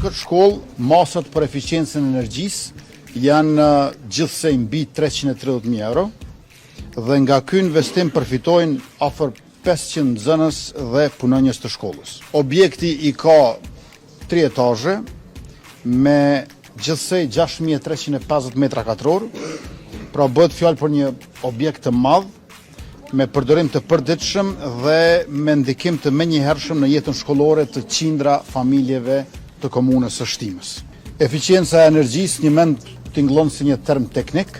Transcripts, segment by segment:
këtë shkollë, masat për eficiencën e energjisë janë gjithsej mbi 330.000 euro dhe nga ky investim përfitojnë afër 500 nxënës dhe punonjës të shkollës. Objekti i ka 3 etazhe me gjithsej 6.350 metra katror, pra bëhet fjalë për një objekt të madh me përdorim të përditshëm dhe me ndikim të menjëhershëm në jetën shkollore të qindra familjeve të komunës së Shtimës. Eficienca e energjisë një mend tingëllon si një term teknik,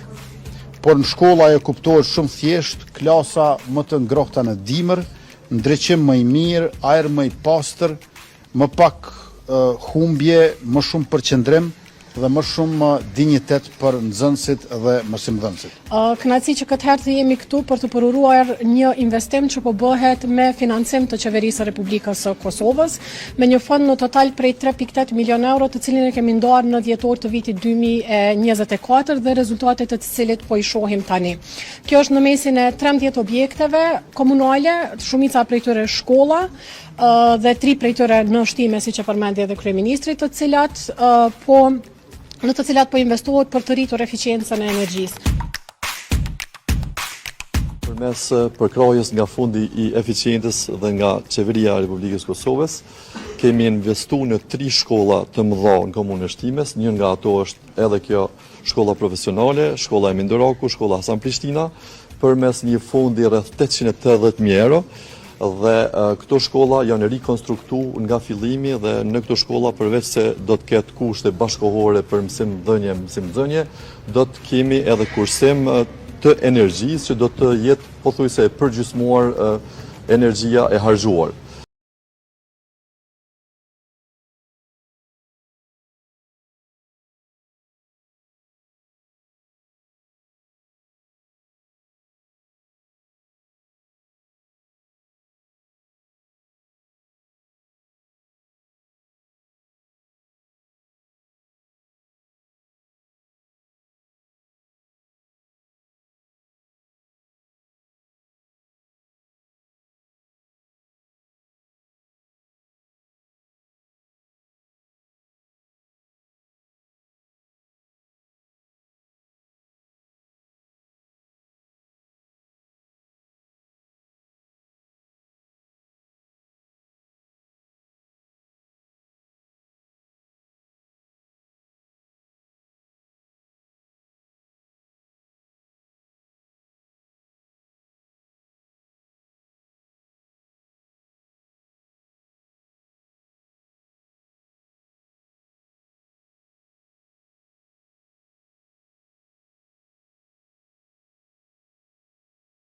por në shkolla ajo kuptohet shumë thjesht, klasa më të ngrohta në dimër, ndriçim më i mirë, ajër më i pastër, më pak humbje, më shumë përqendrim dhe më shumë dinjitet për nxënësit dhe mësimdhënësit. Kënaqësi që këtë herë të jemi këtu për të përuruar një investim që po bëhet me financim të Qeverisë së Republikës së Kosovës, me një fond në total prej 3.8 milion euro, të cilin e kemi ndarë në dhjetor të vitit 2024 dhe rezultatet të cilit po i shohim tani. Kjo është në mesin e 13 objekteve komunale, shumica prej tyre shkolla, dhe 3 prej tyre në Shtime, siç e përmendi edhe kryeministri, në të cilat po investohet për të rritur eficiencën e energjisë. Përmes përkrahjes nga Fondi i Eficiencës dhe nga Qeveria e Republikës Kosovës, kemi investuar në 3 shkolla të mëdha në komunën e Shtimes. Një nga ato është edhe kjo shkolla profesionale, shkolla e Mindoroku, shkolla Hasan Prishtina, përmes një fondi rreth 880.000 euro. Dhe këto shkolla janë rikonstruktuar nga fillimi dhe në këto shkolla përveç se do të ketë kushte bashkëkohore për mësimdhënie, do të kemi edhe kursim të energjisë që do të jetë pothuajse e përgjysmuar energjia e harxhuar.